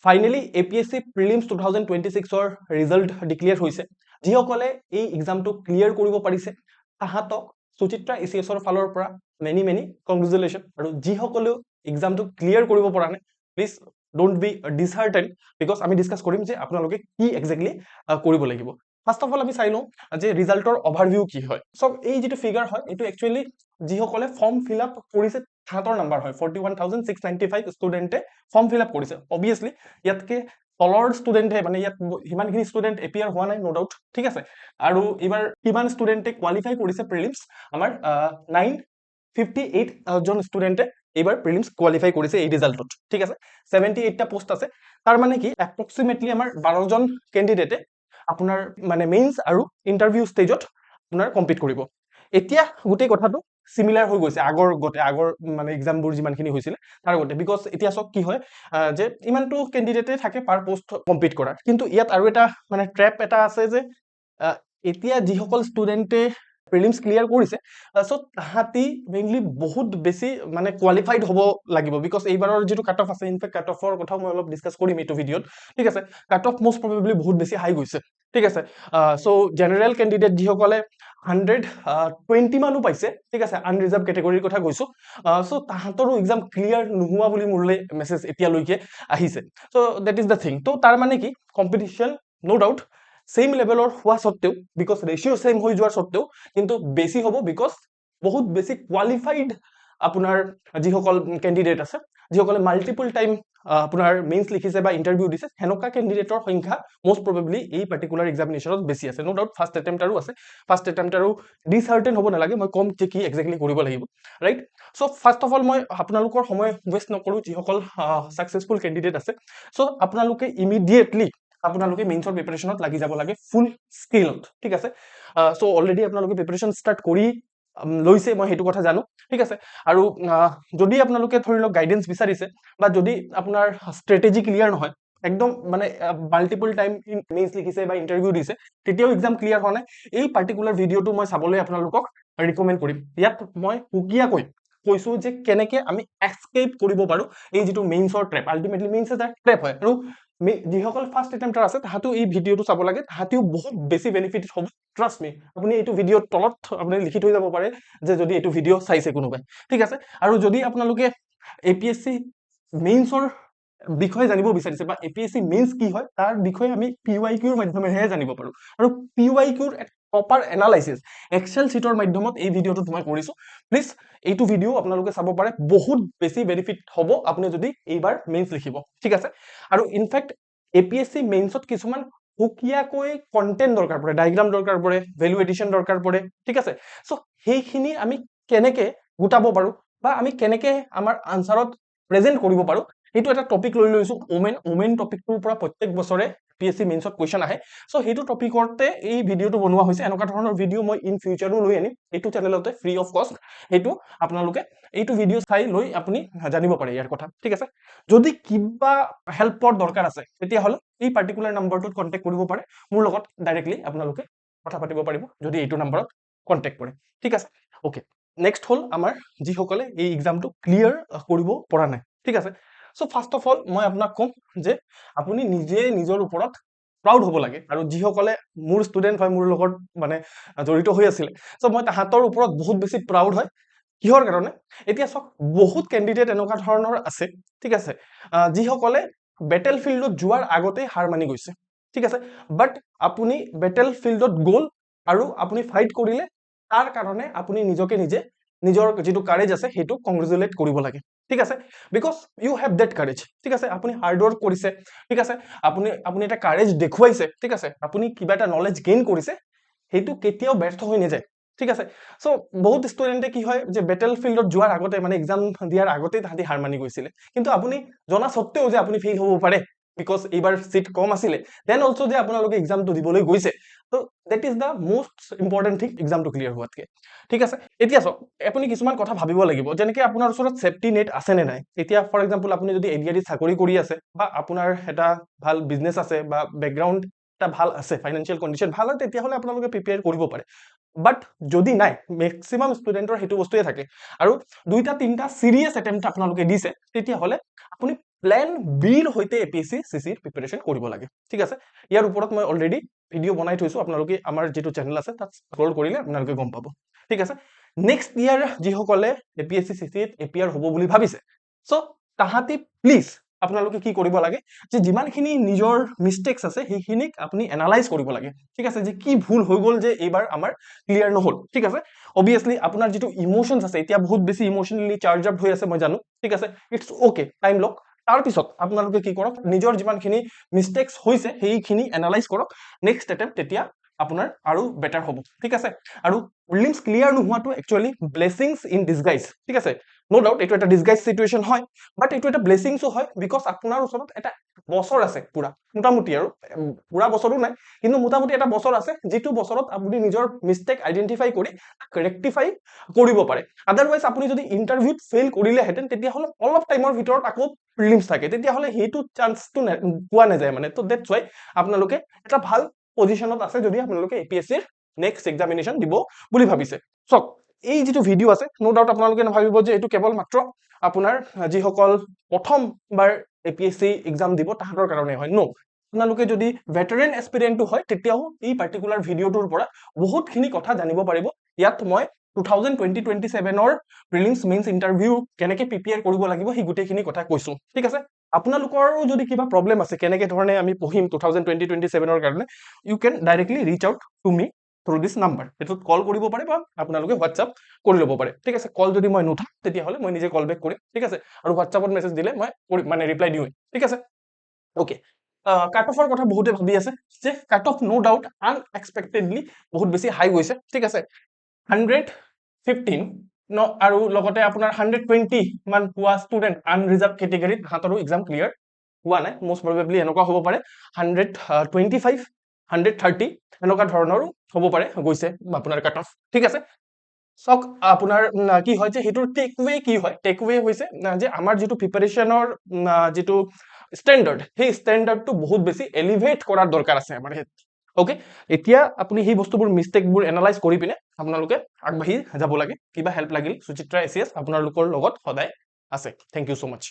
finally APSC prelims 2026ৰ result declare হৈছে যিসকলে এই এক্সামটো ক্লিয়াৰ কৰিব পাৰিছে তাহাঁতক সুচিত্ৰা ECSৰ ফালৰ পৰা মেনি কংগ্ৰেচুলেশ্যন আৰু যিসকলেও এক্সামটো ক্লিয়াৰ কৰিব পৰা নাই প্লিজ ডোন্ট বি ডিসহাৰ্টেন বিকজ আমি ডিসকাস কৰিম যে আপোনালোকে কি এক্স্যাক্টলি কৰিব লাগিব ফাৰ্স্ট অফ অল আমি চাই লওঁ যে ৰিজাল্টৰ অভাৰভিউ কি হয় সো এই যেটো ফিগাৰ হয় এটো একচুয়ালি যিসকলে ফৰ্ম ফিল আপ কৰিছে তাহাঁতৰ নাম্বাৰ হয় 41695 ষ্টুডেন্টে ফৰ্ম ফিল আপ কৰিছে অবভিয়াসলি ইয়াতকে তলৰ ষ্টুডেন্টে মানে ইয়াত হিমানখিনি ষ্টুডেন্ট এপিয়াৰ হোৱা নাই নো ডাউট ঠিক আছে আৰু এবাৰ কিমান ষ্টুডেন্টে কোৱালিফাই কৰিছে প্ৰিলিমছ আমাৰ 958 জন ষ্টুডেন্টে এবাৰ প্ৰিলিমছ কোৱালিফাই কৰিছে এই ৰিজাল্টত ঠিক আছে 78 টা পোষ্ট আছে তাৰ মানে কি এপ্ৰক্সিমেটলি আমাৰ 12 জন ক্যান্ডিডেটে আপোনাৰ মানে মেইনছ আৰু ইন্টাৰভিউ ষ্টেজত আপোনাৰ কমপ্লিট কৰিব এতিয়া গুটেই কথাটো সিমিলাৰ হৈ গৈছে আগৰ মানে এক্সামবোৰ যিমানখিনি হৈছিল তাৰ গতে বিকজ এতিয়া সব কি হয় যে ইমানটো ক্যান্ডিডেটে থাকে পাৰ পোষ্ট কমপ্লিট কৰা কিন্তু ইয়াত আৰু এটা মানে ট্ৰ্যাপ এটা আছে যে এতিয়া যিসকল ষ্টুডেন্টে প্ৰিলিমছ ক্লিয়াৰ কৰিছে সো তাহাঁতি মেইনলি বহুত বেছি মানে কোৱালিফাইড হ'ব লাগিব বিকজ এইবাৰৰ যেটো কাট অফ আছে ইনফেক্ট কাট অফৰ কথা মই অলপ ডিসকাস কৰিম এইটো ভিডিঅত ঠিক আছে কাট অফ মোস্ট প্ৰবাবলি বহুত বেছি হাই গৈছে ঠিক আছে সো জেনাৰেল ক্যান্ডিডেট যিসকলে 120 মানো পাইছে ঠিক আছে আনৰিজাৰ্ভ ক্যাটেগৰীৰ কথা কৈছো সো তাহাঁতৰো এক্সাম ক্লিয়াৰ নোহোৱা বুলি মোৰলে মেছেজ এতিয়ালৈকে আহিছে so that is da thing তো তাৰ মানে কি কম্পিটিশন নো ডাউট সেম লেভেলৰ হোৱা সত্ত্বেও বিকজ ৰেশিও সেম হৈ যোৱাৰ সত্ত্বেও কিন্তু বেছি হ'ব বিকজ বহুত বেছি কোৱালিফাইড আপোনাৰ যিসকল ক্যান্ডিডেট আছে যিসকলে মাল্টিপল টাইম আপোনাৰ মেইনছ লিখিছে বা ইন্টাৰভিউ দিছে হেনকা ক্যান্ডিডেটৰ সংখ্যা মোস্ট প্ৰবাবলি এই পাৰ্টিকুলাৰ এক্সামিনেশনত বেছি আছে নো ডাউট ফাৰ্স্ট অ্যাটেম্পটাৰো আছে ফাৰ্স্ট অ্যাটেম্পটাৰো ডিসহাৰ্টেন হ'ব নালাগে মই কম যে কি এক্স্যাক্টলি কৰিব লাগিব right so first of all মই আপোনালোকৰ সময় ওয়েষ্ট নকৰো যিসকল সাকসেসফুল ক্যান্ডিডেট আছে সো আপোনালোকে ইমিডিয়েটলি আপোনালোকে মেইনছৰ প্ৰিপাৰেচনত লাগি যাব লাগে ফুল স্কিলত ঠিক আছে সো অলৰেডি আপোনালোকে প্ৰিপাৰেচন ষ্টাৰ্ট কৰি লৈছে মই হেতু কথা জানো ঠিক আছে আৰু যদি আপোনালোকে ধৰি লওক গাইডেন্স বিচাৰিছে বা যদি আপোনাৰ স্ট্ৰেটেজি ক্লিয়াৰ নহয় একদম মানে মাল্টিপল টাইম মেইনছ লিখিছে বা ইন্টাৰভিউ দিছে তেতিয়াও এক্সাম ক্লিয়াৰ হোৱা নাই এই পাৰ্টিকুলাৰ ভিডিঅটো মই চাবলৈ আপোনালোকক ৰিকমেন্ড কৰিম ইয়াত মই হুকিয়াকৈ কৈছো যে কেনেকে আমি এস্কেপ কৰিব পাৰো এই যেটো মেইনছৰ ট্ৰেপ আলটিমেটলি মেইনছ এটা ট্ৰেপ হয় আৰু যিসকল ফাৰ্স্ট অ্যাটেম্পটাৰ আছে তাহাঁতেও এই ভিডিঅটো চাব লাগে তাহাঁতেও বহুত বেছি বেনিফিটেড হ'ব ট্ৰাষ্ট মি আপুনি এইটো ভিডিঅৰ তলত আপুনি লিখি থৈ যাব পাৰে যে যদি এইটো ভিডিঅ চাইছে কোনোবাই ঠিক আছে আৰু যদি আপোনালোকে APSC মেইনছৰ বিষয়ে জানিব বিচাৰিছে বা APSC মেইনছ কি হয় তাৰ বিষয়ে আমি PYQ ৰ মাধ্যমেৰে জানিব পাৰো আৰু PYQ ৰ প্ৰপাৰ এনালাইসিস এক্সেল শীটৰ মাধ্যমত এই ভিডিঅটো মই কৰিছো প্লিজ এইটো ভিডিঅ আপোনালোকে চাব পাৰে বহুত বেছি বেনিফিট হ'ব আপুনি যদি এইবাৰ মেইনছ লিখিব ঠিক আছে আৰু ইনফেক্ট APSC মেইনছত কিছুমান হুকিয়াকৈ কন্টেন্ট দৰকাৰ পৰে ডায়াগ্ৰাম দৰকাৰ পৰে ভ্যালু এডিশন দৰকাৰ পৰে ঠিক আছে সো সেইখিনি আমি কেনেকে গুটাব পাৰো বা আমি কেনেকে আমাৰ আনসাৰত প্ৰেজেন্ট কৰিব পাৰো এইটো এটা টপিক লৈ লৈছো ওমেন টপিকটোৰ পৰা প্ৰত্যেক বছৰে PSC মেইনছত কোৱেশ্চন আহে সো হেতু টপিকতে এই ভিডিঅটো বনোৱা হৈছে এনেকা ধৰণৰ ভিডিঅ মই ইন ফিউচাৰো লৈ আনিম এইটো চেনেলতে ফ্ৰী অফ কষ্ট হেতু আপোনালোকে এইটো ভিডিঅ চাই লৈ আপুনি জানিব পাৰে ইয়াৰ কথা ঠিক আছে যদি কিবা হেল্পৰ দৰকাৰ আছে তেতিয়া হলে এই পাৰ্টিকুলাৰ নম্বৰটোত কন্টাক্ট কৰিব পাৰে মোৰ লগত ডাইৰেক্টলি আপোনালোকে কথা পাতিব পাৰিব যদি এইটো নম্বৰত কন্টাক্ট কৰে ঠিক আছে ওকে নেক্সট হল আমাৰ যিসকলে এই এক্সামটো ক্লিয়াৰ কৰিব পৰা নাই ঠিক আছে সো ফাৰ্স্ট অফ অল মই আপোনাক কম যে আপুনি নিজে নিজৰ ওপৰত প্ৰাউড হ'ব লাগে আৰু যিসকলে মোৰ ষ্টুডেন্ট হয় মোৰ লগত মানে জড়িত হৈ আছিল সো মই তাহাঁতৰ ওপৰত বহুত বেছি প্ৰাউড হয় কিহৰ কাৰণে এতিয়া সব বহুত ক্যান্ডিডেট এনেকা ধৰণৰ আছে ঠিক আছে যিসকলে বেটেল ফিল্ডত যোৱাৰ আগতে হাৰ মানি গৈছে ঠিক আছে বাট আপুনি বেটেল ফিল্ডত গ'ল আৰু আপুনি ফাইট কৰিলে তাৰ কাৰণে আপুনি নিজকে নিজে নিজৰ যেটো কাৰেজ আছে হেতু কংগ্ৰেচুলেট কৰিব লাগে ঠিক আছে because you have that courage ঠিক আছে আপুনি হাৰ্ড ওয়াৰ্ক কৰিছে ঠিক আছে আপুনি এটা কাৰেজ দেখুৱাইছে ঠিক আছে আপুনি কিবা এটা নলেজ গেইন কৰিছে হেতু কেতিয়াও ব্যৰ্থ হৈ নাযায় ঠিক আছে সো বহুত ষ্টুডেন্টে কি হয় যে বেটেল ফিল্ডত যোৱাৰ আগতে মানে এক্সাম দিয়াৰ আগতে তাহাঁতি হাৰ মানি গৈছিল কিন্তু আপুনি জনা সত্ত্বেও যে আপুনি ফেইল হ'ব পাৰে বিকজ এইবাৰ সিট কম আছিল দেন অলসো যে আপোনালোকে এক্সামটো দিবলৈ গৈছে তো that is the most important thing এক্সামটো ক্লিয়াৰ হোৱাতকে ঠিক আছে এতিয়া সব আপুনি কিছুমান কথা ভাবিব লাগিব যেনেকৈ আপোনাৰ ওচৰত সেফটি নেট আছে নে নাই এতিয়া ফৰ এক্সাম্পল আপুনি যদি এডিআৰই চাকৰি কৰি আছে বা আপোনাৰ এটা ভাল বিজনেস আছে বা ব্যাকগ্ৰাউণ্ড এটা ভাল আছে ফাইনান্সিয়াল কন্ডিশন ভাল হয় তেতিয়াহলে আপোনালোকে প্ৰিপেয়াৰ কৰিব পাৰে বাট যদি নাই ম্যাক্সিমাম ষ্টুডেন্টৰ হেতু বস্তুৱে থাকে আৰু দুইটা তিনটা সিৰিয়াস অ্যাটেম্পট আপোনালোকে দিছে তেতিয়াহলে আপুনি প্লেন বিৰ সৈতে এপিএছচি চিচিৰ প্ৰিপাৰেশ্যন কৰিব লাগে ঠিক আছে ইয়াৰ ওপৰত মই অলৰেডি ভিডিঅ' বনাই থৈছো আপোনালোকে আমাৰ যেটো চেনেল আছে তাত স্ক্ৰল কৰিলে আপোনালোকে গম পাব ঠিক আছে নেক্সট ইয়াৰ যিসকলে এপিএছচি চিচিত এপিআৰ হ'ব বুলি ভাবিছে সো তাহাঁতি প্লিজ আপোনালোকে কি কৰিব লাগে যে যিমানখিনি নিজৰ মিস্টেকস আছে সেইখিনিক আপুনি এনালাইজ কৰিব লাগে ঠিক আছে যে কি ভুল হৈ গল যে এইবাৰ আমাৰ ক্লিয়াৰ নহল ঠিক আছে অবিয়াসলি আপোনাৰ যেটো ইমোশনস আছে এতিয়া বহুত বেছি ইমোশনালি চাৰ্জ আপ হৈ আছে মই জানো ঠিক আছে ইটস ওকে টাইম লক তাৰ পিছত আপোনালোকে কি কৰক নিজৰ যিমানখিনি মিস্টেকস হৈছে সেইখিনি এনালাইজ কৰক নেক্সট এটেম্প তেতিয়া আপোনাৰ আৰু বেটাৰ হ'ব ঠিক আছে আৰু প্ৰিলিমছ ক্লিয়াৰ নোহোৱাটো একচুয়ালি ব্লেছিংছ ইন ডিসগাইজ ঠিক আছে নো ডাউট এটো এটা ডিসগাইজ সিচুৱেচন হয় বাট এটো এটা ব্লেছিংছও হয় বিকজ আপোনাৰ ওচৰত এটা বছৰ আছে পুৰা মোটামুটি আৰু পুৰা বছৰো নাই কিন্তু মোটামুটি এটা বছৰ আছে যেটো বছৰত আপুনি নিজৰ মিস্টেক আইডেন্টিফাই কৰি ৰেক্টিফাই কৰিব পাৰে আদাৰৱাইজ আপুনি যদি ইন্টাৰভিউত ফেইল কৰিলে হেতেন তেতিয়া হলে অলপ টাইমৰ ভিতৰত আকৌ প্ৰিলিমছ থাকে তেতিয়া হলে হেতু চান্সটো পোৱা নাযায় মানে তো দ্যাটস ওয়াই আপোনালোকে এটা ভাল পজিশনত আছে যদি আপোনালোকে এপিএসসিৰ নেক্সট এক্সামিনেশন দিব বুলি ভাবিছে সক এই যেটো ভিডিও আছে নো ডাউট আপোনালোকে ভাবিব যে এটো কেৱল মাত্ৰ আপোনাৰ যিসকল প্ৰথমবাৰ এপিএসসি এক্সাম দিব তাহাঁতৰ কাৰণে হয় নো আপোনালোকে যদি ভেটেৰান এস্পিৰেন্ট হয় তেতিয়াও এই পাৰ্টিকুলাৰ ভিডিওটোৰ পৰা বহুতখিনি কথা জানিব পাৰিব ইয়াত মই 2027 ৰ প্ৰিলিমছ মেইনছ ইন্টাৰভিউ কেনেকে প্ৰিপেয়াৰ কৰিব লাগিব হি গুটেখিনি কথা কৈছো ঠিক আছে আপোনালোকৰো যদি কিবা প্ৰবলেম আছে কেনেকে ধৰণে আমি পঢ়িম 2027 ৰ কাৰণে you can directly reach out to me through this number এটোত কল কৰিব পাৰে বা আপোনালোকে হোৱাটসঅ্যাপ কৰি ল'ব পাৰে ঠিক আছে কল যদি মই নুঠা তেতিয়া হলে মই নিজে কল বেক কৰিম ঠিক আছে আৰু হোৱাটসঅ্যাপত মেছেজ দিলে মই মানে ৰিপ্লাই দিওঁ ঠিক আছে ওকে কাট অফৰ কথা বহুতে ভাবি আছে যে কাট অফ নো ডাউট আনএক্সপেক্টেডলি বহুত বেছি হাই গৈছে ঠিক আছে 115 ন আৰু লগতে আপোনাৰ 120 মান পোৱা ষ্টুডেন্ট আনৰিজাৰ্ভ ক্যাটেগৰীত হাতৰো এক্সাম ক্লিয়াৰ হোৱা নাই মোস্ট প্ৰবাবলি এনেকুৱা হ'ব পাৰে 125 130 এনেকুৱা ধৰণৰ হ'ব পাৰে গৈছে আপোনাৰ কাট অফ ঠিক আছে সক আপোনাৰ কি হয় যে হেতুৰ টেকৱে কি হয় টেকৱে হৈছে যে আমাৰ যেটো প্ৰিপাৰেচনৰ যেটো স্ট্যান্ডাৰ্ড সেই স্ট্যান্ডাৰ্ডটো বহুত বেছি এলিভেট কৰাৰ দৰকাৰ আছে আমাৰ ওকে এতিয়া আপুনি সেই বস্তুবোৰ মিস্টেকবোৰ এনালাইজ কৰি পিনে আপোনালোকে আগবাঢ়ি যাব লাগে কিবা হেল্প লাগিল সুচিত্ৰা এসএস আপোনালোকৰ লগত সদায় আছে থ্যাংক ইউ সো মাচ